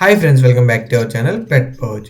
Hi friends, welcome back to our channel Pet Pouch.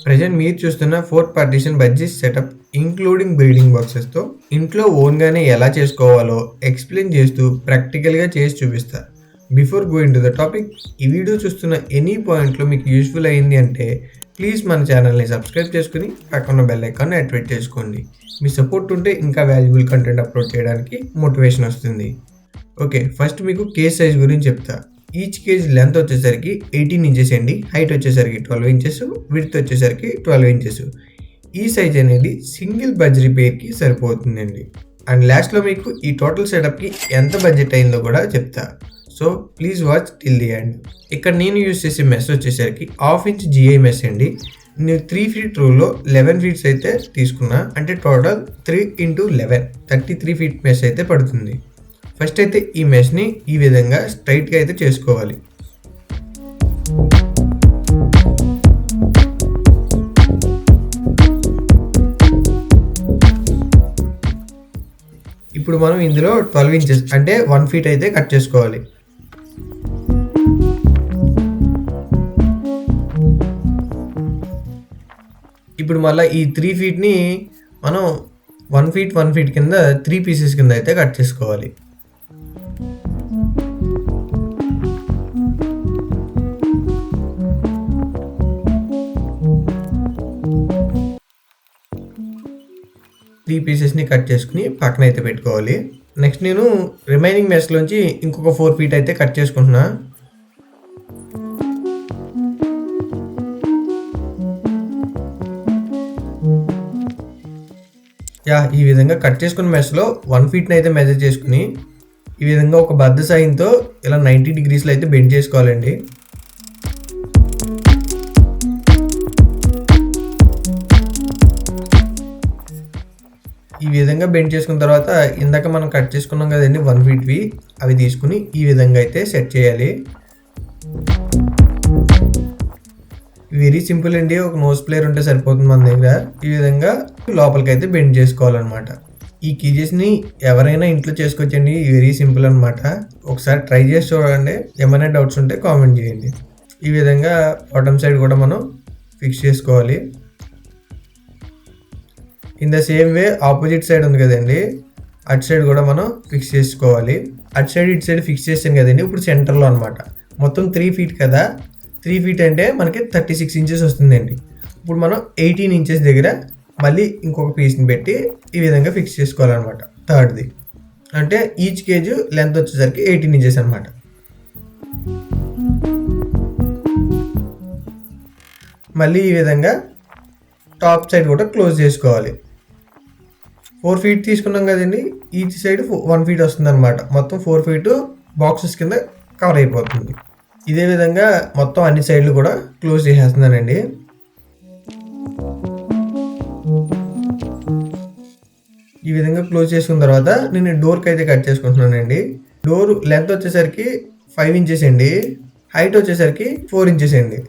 Present మీరు చూస్తున్న 4th partition budgie setup including breeding బాక్సెస్తో ఇంట్లో ఓన్గానే ఎలా చేసుకోవాలో ఎక్స్ప్లెయిన్ చేస్తూ ప్రాక్టికల్గా చేసి చూపిస్తా. Before going to the topic, ఈ వీడియో చూస్తున్న ఎనీ పాయింట్లో మీకు యూస్ఫుల్ అయింది అంటే ప్లీజ్ మన ఛానల్ని సబ్స్క్రైబ్ చేసుకుని పక్కన బెల్ ఐకాన్ని యాక్టివేట్ చేసుకోండి. మీ సపోర్ట్ ఉంటే ఇంకా వాల్యుబుల్ కంటెంట్ అప్లోడ్ చేయడానికి మోటివేషన్ వస్తుంది. ఓకే, ఫస్ట్ మీకు కేజ్ సైజ్ గురించి చెప్తా. ఈచ్ కేజ్ లెంత్ వచ్చేసరికి 18 ఇంచెస్ అండి, హైట్ వచ్చేసరికి 12 ఇంచెస్, విడ్త్ వచ్చేసరికి 12 ఇంచెస్. ఈ సైజ్ అనేది సింగిల్ బజ్జీ పేర్కి సరిపోతుందండి. అండ్ లాస్ట్లో మీకు ఈ టోటల్ సెటప్కి ఎంత బడ్జెట్ అయిందో కూడా చెప్తా. So please watch till the end. ఇక్కడ నేను యూజ్ చేసే మెస్ వచ్చేసరికి 1/2 ఇంచ్ GI మెస్ అండి. నేను 3 feet రూల్లో 11 feet అయితే తీసుకున్నా, అంటే టోటల్ 3x11 33 feet మెస్ అయితే పడుతుంది. ఫస్ట్ అయితే ఈ మెష్ని ఈ విధంగా స్ట్రైట్గా అయితే చేసుకోవాలి. ఇప్పుడు మనం ఇందులో 12 ఇంచెస్ అంటే 1 feet అయితే కట్ చేసుకోవాలి. ఇప్పుడు మళ్ళీ ఈ 3 feetని మనం 1 feet కింద 3 pieces కింద అయితే కట్ చేసుకోవాలి. త్రీ పీసెస్ని కట్ చేసుకుని పక్కన అయితే పెట్టుకోవాలి. నెక్స్ట్ నేను రిమైనింగ్ మెస్లోంచి ఇంకొక 4 feet అయితే కట్ చేసుకుంటున్నా. ఈ విధంగా కట్ చేసుకున్న మెస్లో 1 feetని అయితే మెజర్ చేసుకుని ఈ విధంగా ఒక బద్ద సాయంతో ఇలా 90 degreesలో అయితే బెండ్ చేసుకోవాలండి. ఈ విధంగా బెండ్ చేసుకున్న తర్వాత ఇందాక మనం కట్ చేసుకున్నాం కదండి 1 feetవి, అవి తీసుకుని ఈ విధంగా అయితే సెట్ చేయాలి. వెరీ సింపుల్ అండి, ఒక నోస్ ప్లేయర్ ఉంటే సరిపోతుంది మన దగ్గర. ఈ విధంగా లోపలికి అయితే బెండ్ చేసుకోవాలన్నమాట. ఈ కీజెస్ని ఎవరైనా ఇంట్లో చేసుకోవచ్చండి, వెరీ సింపుల్ అనమాట. ఒకసారి ట్రై చేసి చూడండి, ఏమైనా డౌట్స్ ఉంటే కామెంట్ చేయండి. ఈ విధంగా బాటమ్ సైడ్ కూడా మనం ఫిక్స్ చేసుకోవాలి. In the same way opposite side ఉంది కదండి, అటు సైడ్ కూడా మనం ఫిక్స్ చేసుకోవాలి. అటు సైడ్ ఇటు సైడ్ ఫిక్స్ చేసాం కదండి, ఇప్పుడు సెంటర్లో అనమాట. మొత్తం 3 feet కదా, 3 feet అంటే మనకి 36 inches వస్తుందండి. ఇప్పుడు మనం 18 inches దగ్గర మళ్ళీ ఇంకొక పీస్ని పెట్టి ఈ విధంగా ఫిక్స్ చేసుకోవాలన్నమాట. థర్డ్ది అంటే ఈచ్ కేజ్ లెంత్ వచ్చేసరికి 18 inches అనమాట. మళ్ళీ ఈ విధంగా టాప్ సైడ్ కూడా క్లోజ్ చేసుకోవాలి. 4 feet తీసుకున్నాం కదండి, ఈచ్ సైడ్ 1 feet వస్తుంది అనమాట. మొత్తం 4 feet బాక్సెస్ కింద కవర్ అయిపోతుంది. ఇదే విధంగా మొత్తం అన్ని సైడ్లు కూడా క్లోజ్ చేసేస్తున్నానండి. ఈ విధంగా క్లోజ్ చేసుకున్న తర్వాత నేను డోర్కి అయితే కట్ చేసుకుంటున్నానండి. డోర్ లెంత్ వచ్చేసరికి 5 inches అండి, హైట్ వచ్చేసరికి 4 inches అండి.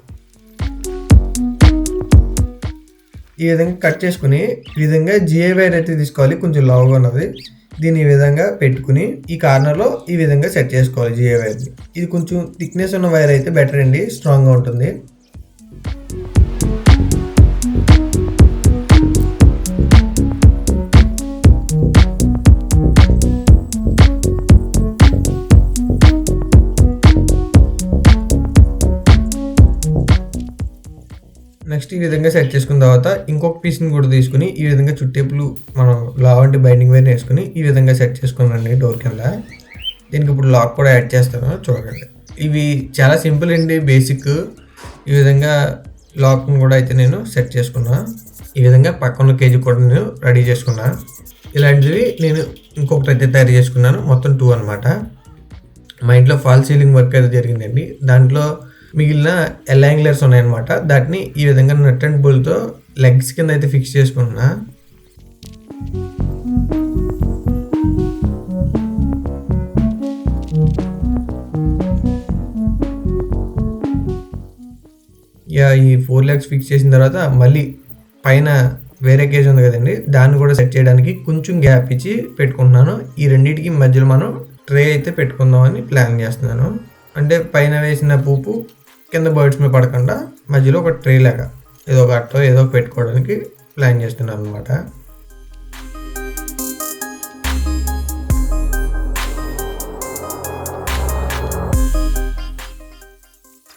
ఈ విధంగా కట్ చేసుకుని ఈ విధంగా GI వైర్ అయితే తీసుకోవాలి, కొంచెం లావుగా ఉన్నది. దీన్ని ఈ విధంగా పెట్టుకుని ఈ కార్నర్లో ఈ విధంగా సెట్ చేసుకోవాలి GI వైర్ని. ఇది కొంచెం థిక్నెస్ ఉన్న వైర్ అయితే బెటర్ అండి, స్ట్రాంగ్గా ఉంటుంది. నెక్స్ట్ ఈ విధంగా సెట్ చేసుకున్న తర్వాత ఇంకొక పీస్ని కూడా తీసుకుని ఈ విధంగా చుట్టేపులు మనం లావంటి బైండింగ్ వైర్ వేసుకుని ఈ విధంగా సెట్ చేసుకున్నానండి డోర్ కింద. దీనికి ఇప్పుడు లాక్ కూడా యాడ్ చేస్తాను, చూడండి. ఇవి చాలా సింపుల్ అండి, బేసిక్. ఈ విధంగా లాక్ని కూడా అయితే నేను సెట్ చేసుకున్నా. ఈ విధంగా పక్కన కేజీ కూడా నేను రెడీ చేసుకున్నా. ఇలాంటివి నేను ఇంకొకటి అయితే తయారు చేసుకున్నాను, మొత్తం 2 అనమాట. మా ఇంట్లో ఫాల్ సీలింగ్ వర్క్ అయితే జరిగిందండి. దాంట్లో మిగిలిన ఎల్ యాంగిలర్స్ ఉన్నాయన్నమాట. దాటిని ఈ విధంగా నట్ అండ్ బోల్ట్తో లెగ్స్ కింద అయితే ఫిక్స్ చేసుకుంటున్నా. ఈ 4 legs ఫిక్స్ చేసిన తర్వాత మళ్ళీ పైన వేరే కేజ్ ఉంది కదండి, దాన్ని కూడా సెట్ చేయడానికి కొంచెం గ్యాప్ ఇచ్చి పెట్టుకుంటున్నాను. ఈ రెండింటికి మధ్యలో మనం ట్రే అయితే పెట్టుకుందామని ప్లాన్ చేస్తున్నాను. అంటే పైన వేసిన పూపు కింద బర్డ్స్ మీద పడకుండా మధ్యలో ఒక ట్రే లాగా ఏదో ఒక అట్టో ఏదో పెట్టుకోవడానికి ప్లాన్ చేస్తున్నాను అనమాట.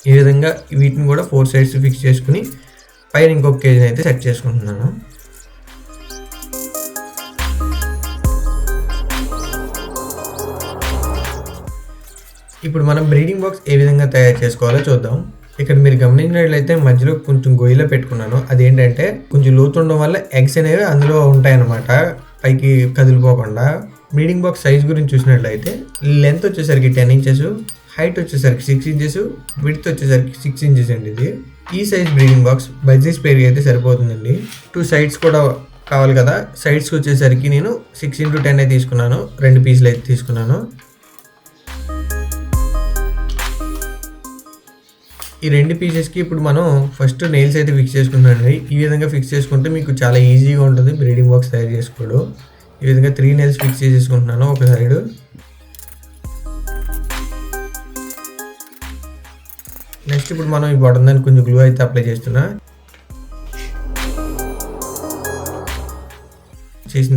ఈ విధంగా వీటిని కూడా 4 సైడ్స్ ఫిక్స్ చేసుకుని పైన ఇంకొక కేజీని అయితే సెట్ చేసుకుంటున్నాను. ఇప్పుడు మనం బ్రీడింగ్ బాక్స్ ఏ విధంగా తయారు చేసుకోవాలో చూద్దాం. ఇక్కడ మీరు గమనించినట్లయితే మధ్యలో కొంచెం గొయ్యిలో పెట్టుకున్నాను. అదేంటంటే కొంచెం లోతు ఉండడం వల్ల ఎగ్స్ అనేవి అందులో ఉంటాయన్నమాట, పైకి కదిలిపోకుండా. బ్రీడింగ్ బాక్స్ సైజ్ గురించి చూసినట్లయితే లెంత్ వచ్చేసరికి 10 ఇంచెస్, హైట్ వచ్చేసరికి 6 ఇంచెస్, విడ్త్ వచ్చేసరికి 6 ఇంచెస్ అండి. ఇది ఈ సైజ్ బ్రీడింగ్ బాక్స్ బజ్జీస్ పేరుకి అయితే సరిపోతుందండి. 2 సైడ్స్ కూడా కావాలి కదా. సైడ్స్కి వచ్చేసరికి నేను 6x10 అయితే తీసుకున్నాను, 2 పీసులు అయితే తీసుకున్నాను. ఈ 2 పీసెస్కి ఇప్పుడు మనం ఫస్ట్ నెయిల్స్ అయితే ఫిక్స్ చేసుకుంటున్నానండి. ఈ విధంగా ఫిక్స్ చేసుకుంటే మీకు చాలా ఈజీగా ఉంటుంది బ్రీడింగ్ బాక్స్ తయారు చేసుకోవడం. ఈ విధంగా 3 నెయిల్స్ ఫిక్స్ చేసేసుకుంటున్నాను ఒక సైడు. నెక్స్ట్ ఇప్పుడు మనం ఈ బాటమ్ దానికి కొంచెం గ్లూ అయితే అప్లై చేసిన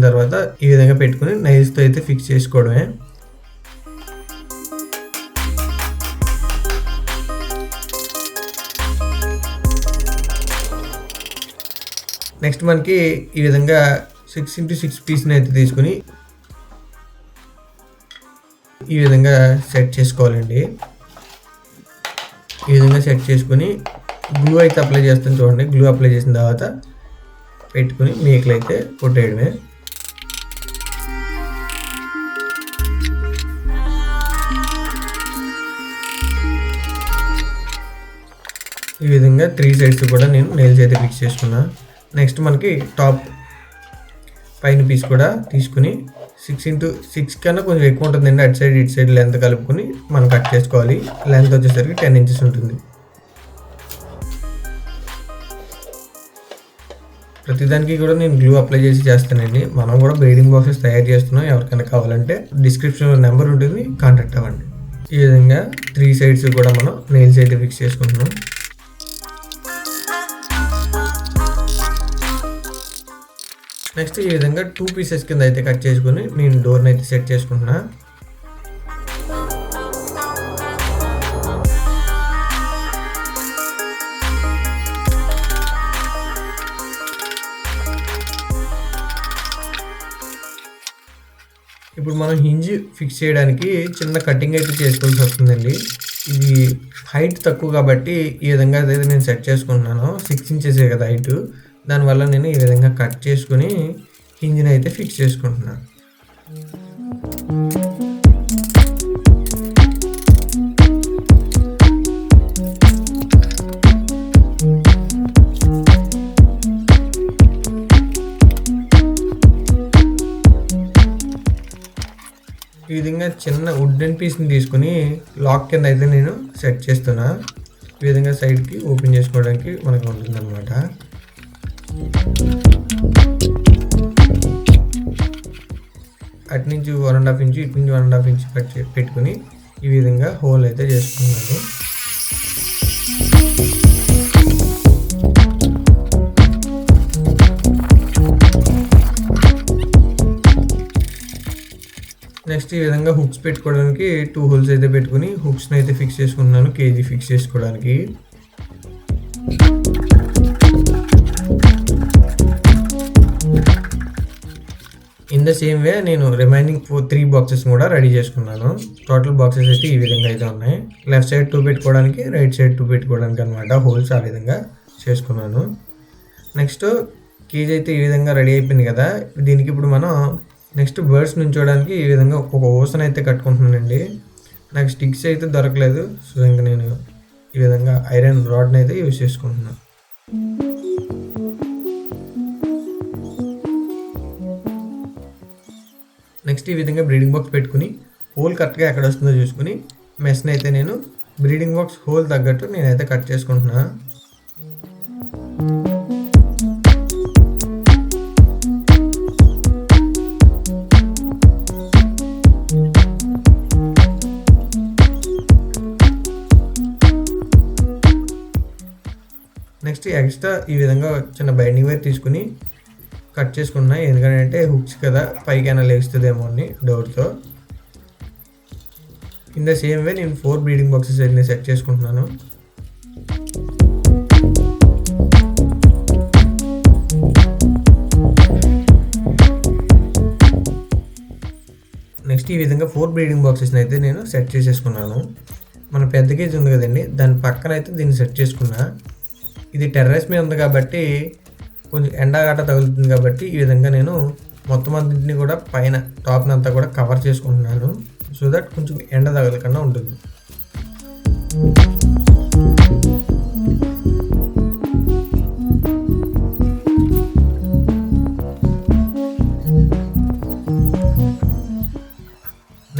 తర్వాత ఈ విధంగా పెట్టుకుని నైల్స్తో అయితే ఫిక్స్ చేసుకోవడమే. నెక్స్ట్ మనకి ఈ విధంగా 6x6 పీస్ని అయితే తీసుకుని ఈ విధంగా సెట్ చేసుకోవాలండి. ఈ విధంగా సెట్ చేసుకుని గ్లూ అయితే అప్లై చేస్తాను చూడండి. గ్లూ అప్లై చేసిన తర్వాత పెట్టుకుని మేకలు అయితే కొట్టేయడమే. ఈ విధంగా 3 సైడ్స్ కూడా నేను నెయిల్స్ అయితే ఫిక్స్ చేసుకున్నా. నెక్స్ట్ మనకి టాప్ పైన పీస్ కూడా తీసుకుని 6x6 కన్నా కొంచెం ఎక్కువ ఉంటుందండి. అటు సైడ్ ఇటు సైడ్ లెంత్ కలుపుకొని మనం కట్ చేసుకోవాలి. లెంత్ వచ్చేసరికి 10 ఇంచెస్ ఉంటుంది. ప్రతిదానికి కూడా నేను గ్లూ అప్లై చేస్తానండి. మనం కూడా బ్రీడింగ్ బాక్సెస్ తయారు చేస్తున్నాం. ఎవరికైనా కావాలంటే డిస్క్రిప్షన్లో నెంబర్ ఉంటుంది, కాంటాక్ట్ అవ్వండి. ఈ విధంగా 3 సైడ్స్ కూడా మనం నెయిల్స్ అయితే ఫిక్స్ చేసుకుంటున్నాం. నెక్స్ట్ ఈ విధంగా 2 పీసెస్ కింద అయితే కట్ చేసుకుని నేను డోర్ని అయితే సెట్ చేసుకుంటున్నా. ఇప్పుడు మనం హింజ్ ఫిక్స్ చేయడానికి చిన్న కటింగ్ అయితే చేసుకోవాల్సి వస్తుందండి. ఇది హైట్ తక్కువ కాబట్టి ఈ విధంగా అయితే నేను సెట్ చేసుకుంటున్నాను. 6 ఇంచెసే కదా హైట్, దానివల్ల నేను ఈ విధంగా కట్ చేసుకుని హింజ్ని అయితే ఫిక్స్ చేసుకుంటున్నాను. ఈ విధంగా చిన్న వుడెన్ పీస్ని తీసుకుని లాక్ కింద అయితే నేను సెట్ చేస్తున్నా. ఈ విధంగా సైడ్కి ఓపెన్ చేసుకోవడానికి మనకు ఉంటుంది అనమాట. అటు నుంచి 1.5 ఇంచు, ఇటు నుంచి 1.5 ఇంచు కట్ పెట్టుకుని ఈ విధంగా హోల్ అయితే చేసుకున్నాను. నెక్స్ట్ ఈ విధంగా హుక్స్ పెట్టుకోవడానికి 2 హోల్స్ అయితే పెట్టుకుని హుక్స్ని అయితే ఫిక్స్ చేసుకున్నాను కేజీ ఫిక్స్ చేసుకోవడానికి. ఇన్ ద సేమ్ వే నేను రిమైనింగ్ 3 బాక్సెస్ కూడా రెడీ చేసుకున్నాను. టోటల్ బాక్సెస్ అయితే ఈ విధంగా అయితే ఉన్నాయి. లెఫ్ట్ సైడ్ 2 పెట్టుకోవడానికి, రైట్ సైడ్ 2 పెట్టుకోవడానికి అనమాట. హోల్స్ ఆ విధంగా చేసుకున్నాను. నెక్స్ట్ కేజీ అయితే ఈ విధంగా రెడీ అయిపోయింది కదా. దీనికి ఇప్పుడు మనం నెక్స్ట్ బర్డ్స్ నుంచోడానికి ఈ విధంగా ఒక ఓసన్ అయితే కట్టుకుంటున్నానండి. నాకు స్టిక్స్ అయితే దొరకలేదు, సో ఇంకా నేను ఈ విధంగా ఐరన్ రాడ్ని అయితే యూజ్ చేసుకుంటున్నాను. నెక్స్ట్ ఈ విధంగా బ్రీడింగ్ బాక్స్ పెట్టుకుని హోల్ కరెక్ట్గా ఎక్కడ వస్తుందో చూసుకుని మెస్ని అయితే నేను బ్రీడింగ్ బాక్స్ హోల్ తగ్గట్టు నేనైతే కట్ చేసుకుంటున్నా. నెక్స్ట్ ఎక్స్ట్రా ఈ విధంగా చిన్న బైండింగ్ వైర్ తీసుకుని కట్ చేసుకున్నా, ఎందుకంటే హుక్స్ కదా పైకైనా లేస్తుందేమో అని డౌట్తో. ఇన్ ద సేమ్ వే నేను 4 బ్రీడింగ్ బాక్సెస్ అన్ని సెట్ చేసుకుంటున్నాను. నెక్స్ట్ ఈ విధంగా 4 బ్రీడింగ్ బాక్సెస్ని అయితే నేను సెట్ చేసేసుకున్నాను. మన పెద్ద కేజ్ ఉంది కదండి, దాని పక్కన అయితే దీన్ని సెట్ చేసుకున్నా. ఇది టెర్రస్ మీద ఉంది కాబట్టి కొంచెం ఎండ గట్ట తగులుతుంది కాబట్టి ఈ విధంగా నేను మొత్తం అన్నింటినీ కూడా పైన టాప్ని అంతా కూడా కవర్ చేసుకుంటున్నాను, సో దట్ కొంచెం ఎండ తగలకుండా ఉంటుంది.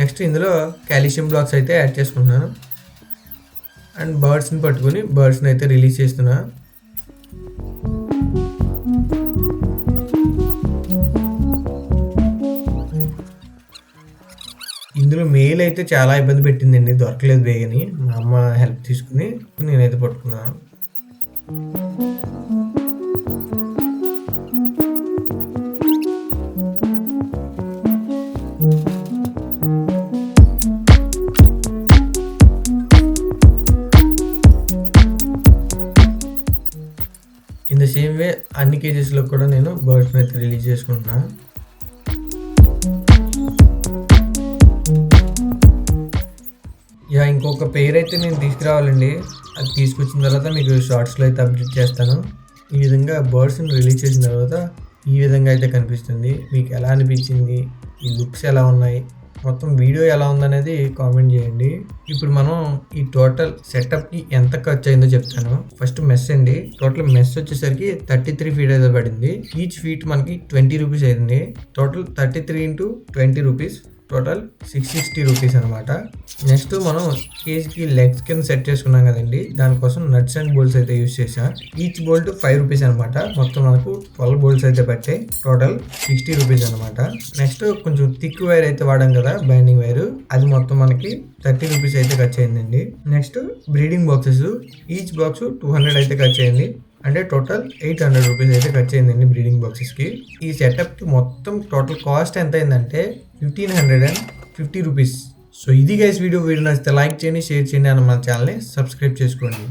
నెక్స్ట్ ఇందులో కాల్షియం బ్లాక్స్ అయితే యాడ్ చేసుకుంటున్నాను అండ్ బర్డ్స్ని పట్టుకుని బర్డ్స్ని అయితే రిలీజ్ చేస్తున్నా. ఇందులో మెయిల్ అయితే చాలా ఇబ్బంది పెట్టిందండి, దొరకలేదు బేగని. మా అమ్మ హెల్ప్ తీసుకుని నేనైతే పట్టుకున్నాను. ఇన్ ద సేమ్ వే అన్ని కేజెస్లో కూడా నేను బర్డ్స్ని అయితే రిలీజ్ చేసుకుంటున్నా. ఇంకొక పేరు అయితే నేను తీసుకురావాలండి, అది తీసుకొచ్చిన తర్వాత మీకు షార్ట్స్లో అయితే అప్డేట్ చేస్తాను. ఈ విధంగా బర్డ్స్ని రిలీజ్ చేసిన తర్వాత ఈ విధంగా అయితే కనిపిస్తుంది. మీకు ఎలా అనిపించింది, ఈ లుక్స్ ఎలా ఉన్నాయి, మొత్తం వీడియో ఎలా ఉందనేది కామెంట్ చేయండి. ఇప్పుడు మనం ఈ టోటల్ సెటప్కి ఎంత ఖర్చు అయిందో చెప్తాను. ఫస్ట్ మెస్ అండి, టోటల్ మెస్ వచ్చేసరికి 33 ఫీట్ అయితే పడింది. ఈచ్ ఫీట్ మనకి 20 రూపీస్ అయింది. Total 33 into 20 rupees, total 660 rupees అనమాట. నెక్స్ట్ మనం కేజీకి లెగ్స్ కింద సెట్ చేసుకున్నాం కదండి, దానికోసం నట్స్ అండ్ బోల్ట్స్ అయితే యూజ్ చేసా. ఈచ్ బోల్ట్ 5 రూపీస్ అనమాట. మొత్తం మనకు 12 బోల్ట్స్ అయితే పట్టాయి, టోటల్ 60 రూపీస్ అనమాట. నెక్స్ట్ కొంచెం థిక్ వైర్ అయితే వాడాం కదా, బైండింగ్ వైర్, అది మొత్తం మనకి 30 రూపీస్ అయితే ఖర్చు అయిందండి. Next breeding boxes, each box 200 అయితే ఖర్చు అయింది, అంటే టోటల్ 800 రూపీస్ అయితే ఖర్చు అయిందండి బ్రీడింగ్ బాక్సెస్కి. ఈ సెటప్కి మొత్తం టోటల్ కాస్ట్ ఎంత అయిందంటే 1550 రూపీస్. సో ఇది గైస్ వీడియో నచ్చితే లైక్ చేయండి, షేర్ చేయండి, అని మన ఛానల్ని సబ్స్క్రైబ్ చేసుకోండి.